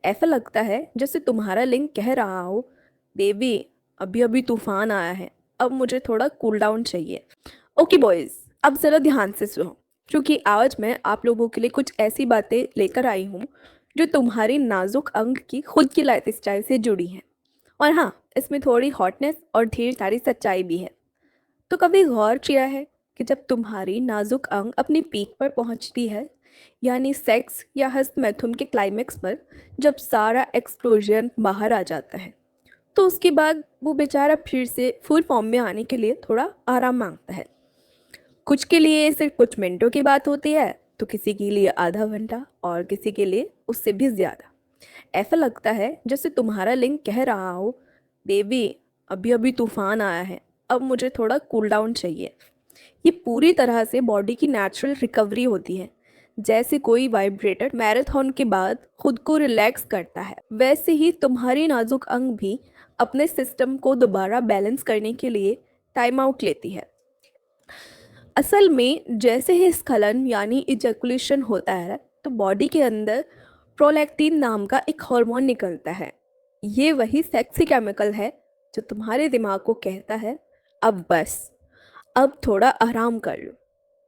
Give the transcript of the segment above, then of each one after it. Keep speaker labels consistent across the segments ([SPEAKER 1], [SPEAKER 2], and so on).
[SPEAKER 1] ऐसा लगता है जैसे तुम्हारा लिंग कह रहा हो, बेबी अभी अभी तूफान आया है, अब मुझे थोड़ा कूल डाउन चाहिए। ओके बॉयज, अब ज़रा ध्यान से सुनो, क्योंकि आज मैं आप लोगों के लिए कुछ ऐसी बातें लेकर आई हूँ जो तुम्हारी नाजुक अंग की खुद की लाइफ स्टाइल से जुड़ी हैं। और हाँ, इसमें थोड़ी हॉटनेस और ढेर सारी सच्चाई भी है। तो कभी गौर किया है कि जब तुम्हारी नाजुक अंग अपनी पीक पर पहुंचती है, यानी सेक्स या हस्त मैथुन के क्लाइमेक्स पर, जब सारा एक्सप्लोजन बाहर आ जाता है, तो उसके बाद वो बेचारा फिर से फुल फॉर्म में आने के लिए थोड़ा आराम मांगता है। कुछ के लिए सिर्फ कुछ मिनटों की बात होती है, तो किसी के लिए आधा घंटा और किसी के लिए उससे भी ज़्यादा। ऐसा लगता है जैसे तुम्हारा लिंग कह रहा हो, बेबी अभी अभी तूफान आया है, अब मुझे थोड़ा कूल डाउन चाहिए। ये पूरी तरह से बॉडी की नेचुरल रिकवरी होती है। जैसे कोई वाइब्रेटर मैराथन के बाद खुद को रिलैक्स करता है, वैसे ही तुम्हारी नाजुक अंग भी अपने सिस्टम को दोबारा बैलेंस करने के लिए टाइम आउट लेती है। असल में जैसे ही स्खलन यानी इजैकुलेशन होता है, तो बॉडी के अंदर प्रोलैक्टिन नाम का एक हार्मोन निकलता है। ये वही सेक्सी केमिकल है जो तुम्हारे दिमाग को कहता है, अब बस, अब थोड़ा आराम कर लो।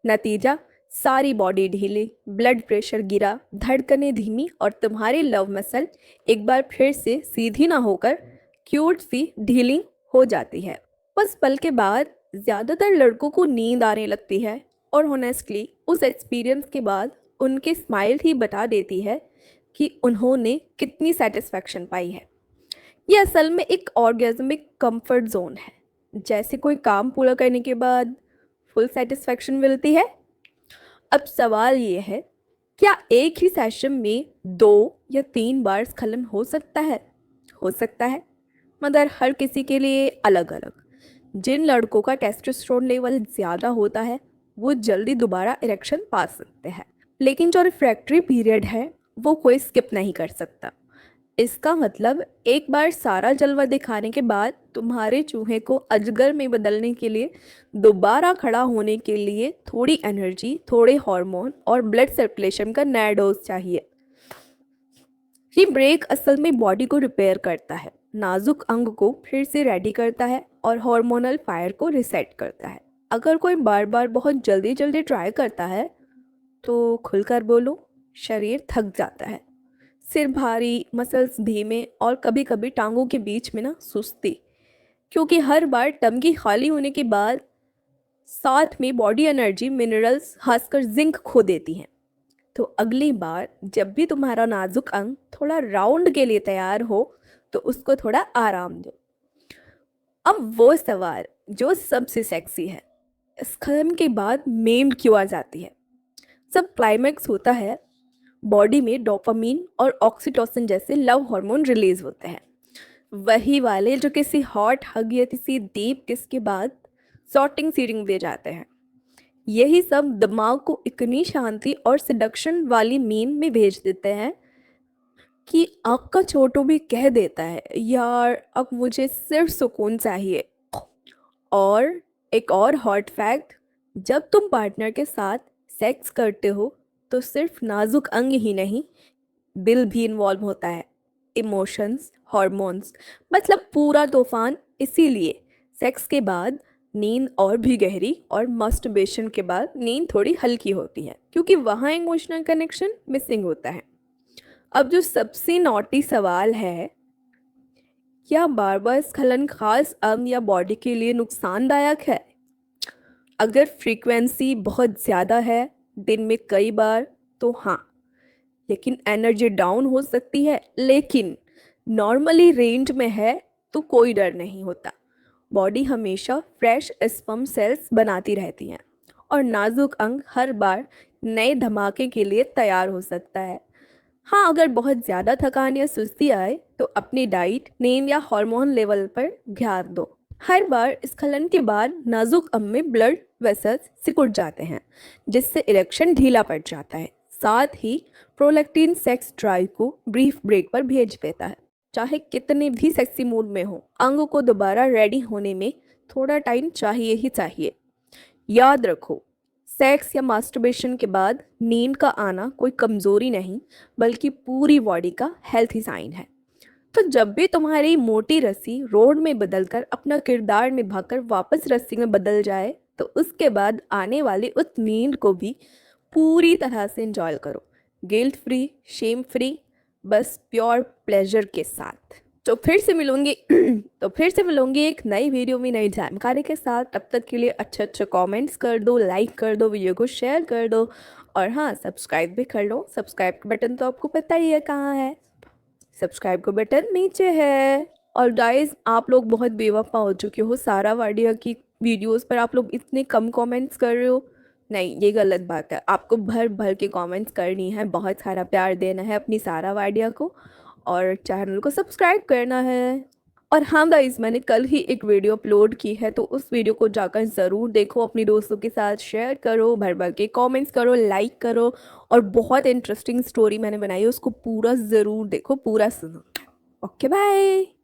[SPEAKER 1] नतीजा, सारी बॉडी ढीली, ब्लड प्रेशर गिरा, धड़कनें धीमी और तुम्हारी लव मसल एक बार फिर से सीधी ना होकर क्यूट सी ढीली हो जाती है। बस पल के बाद ज़्यादातर लड़कों को नींद आने लगती है, और होनेस्टली उस एक्सपीरियंस के बाद उनकी स्माइल ही बता देती है कि उन्होंने कितनी सेटिस्फैक्शन पाई है। ये असल में एक ऑर्गेज़मिक कंफर्ट जोन है। जैसे कोई काम पूरा करने के बाद फुल सेटिस्फैक्शन मिलती है। अब सवाल ये है, क्या एक ही सेशन में 2 या 3 बार स्खलन हो सकता है? हो सकता है, मगर हर किसी के लिए अलग अलग। जिन लड़कों का टेस्टोस्टेरोन लेवल ज़्यादा होता है, वो जल्दी दोबारा इरेक्शन पा सकते हैं, लेकिन जो रिफ्रैक्टरी पीरियड है वो कोई स्किप नहीं कर सकता। इसका मतलब एक बार सारा जलवा दिखाने के बाद तुम्हारे चूहे को अजगर में बदलने के लिए दोबारा खड़ा होने के लिए थोड़ी एनर्जी, थोड़े हार्मोन और ब्लड सर्कुलेशन का नया डोज चाहिए। ये ब्रेक असल में बॉडी को रिपेयर करता है, नाजुक अंग को फिर से रेडी करता है और हार्मोनल फायर को रिसेट करता है। अगर कोई बार बार बहुत जल्दी जल्दी ट्राई करता है तो खुलकर बोलो, शरीर थक जाता है। सिर भारी, मसल्स धीमे और कभी कभी टांगों के बीच में ना सुस्ती, क्योंकि हर बार टंकी खाली होने के बाद साथ में बॉडी एनर्जी मिनरल्स खासकर जिंक खो देती हैं। तो अगली बार जब भी तुम्हारा नाजुक अंग थोड़ा राउंड के लिए तैयार हो, तो उसको थोड़ा आराम दो। अब वो सवाल जो सबसे सेक्सी है, स्खलन के बाद मेन क्यों आ जाती है? जब क्लाइमेक्स होता है, बॉडी में डोपामीन और ऑक्सीटोसिन जैसे लव हार्मोन रिलीज होते हैं, वही वाले जो किसी हॉट हग या किसी डीप किस के बाद सॉर्टिंग सीडिंग दे जाते हैं। यही सब दिमाग को इतनी शांति और सिडक्शन वाली मीन में भेज देते हैं कि आँख का छोटू भी कह देता है, यार अब मुझे सिर्फ सुकून चाहिए। और एक और हॉट फैक्ट, जब तुम पार्टनर के साथ सेक्स करते हो, तो सिर्फ नाजुक अंग ही नहीं, दिल भी इन्वॉल्व होता है। इमोशंस, हॉर्मोन्स, मतलब पूरा तूफान। इसीलिए सेक्स के बाद नींद और भी गहरी और मस्टरबेशन के बाद नींद थोड़ी हल्की होती है, क्योंकि वहाँ इमोशनल कनेक्शन मिसिंग होता है। अब जो सबसे नॉटी सवाल है, क्या बार बार स्खलन खास अंग या बॉडी के लिए नुकसानदायक है? अगर फ्रीक्वेंसी बहुत ज़्यादा है, दिन में कई बार, तो हाँ, लेकिन एनर्जी डाउन हो सकती है। लेकिन नॉर्मली रेंज में है तो कोई डर नहीं होता। बॉडी हमेशा फ्रेश स्पर्म सेल्स बनाती रहती हैं, और नाजुक अंग हर बार नए धमाके के लिए तैयार हो सकता है। हाँ, अगर बहुत ज़्यादा थकान या सुस्ती आए तो अपनी डाइट, नींद या हार्मोन लेवल पर ध्यान दो। हर बार स्खलन के बाद नाजुक अंग में ब्लड वेसल्स सिकुड़ जाते हैं, जिससे इरेक्शन ढीला पड़ जाता है। साथ ही प्रोलैक्टिन सेक्स ड्राइव को ब्रीफ ब्रेक पर भेज देता है। चाहे कितने भी सेक्सी मूड में हो, अंग को दोबारा रेडी होने में थोड़ा टाइम चाहिए ही चाहिए। याद रखो, सेक्स या मास्टरबेशन के बाद नींद का आना कोई कमज़ोरी नहीं बल्कि पूरी बॉडी का हेल्थी साइन है। तो जब भी तुम्हारी मोटी रस्सी रोड में बदलकर अपना किरदार निभाकर वापस रस्सी में बदल जाए तो उसके बाद आने वाली उस नींद को भी पूरी तरह से एंजॉय करो, गिल्ट फ्री, शेम फ्री, बस प्योर प्लेजर के साथ। तो फिर से मिलूंगी एक नई वीडियो में नई जानकारी के साथ। तब तक के लिए अच्छे अच्छे कमेंट्स कर दो, लाइक कर दो, वीडियो को शेयर कर दो और हाँ, सब्सक्राइब भी कर लो। सब्सक्राइब का बटन तो आपको पता ही है कहाँ है, सब्सक्राइब का बटन नीचे है। और गाइस, आप लोग बहुत बेवफा हो चुके हो, सारा वाडिया की वीडियोस पर आप लोग इतने कम कमेंट्स कर रहे हो। नहीं, ये गलत बात है, आपको भर भर के कमेंट्स करनी है, बहुत सारा प्यार देना है अपनी सारा वाडिया को और चैनल को सब्सक्राइब करना है। और हाँ गाइस, मैंने कल ही एक वीडियो अपलोड की है, तो उस वीडियो को जाकर ज़रूर देखो, अपनी दोस्तों के साथ शेयर करो, भर भर के कमेंट्स करो, लाइक करो और बहुत इंटरेस्टिंग स्टोरी मैंने बनाई है, उसको पूरा ज़रूर देखो, पूरा सुनो। Okay bye.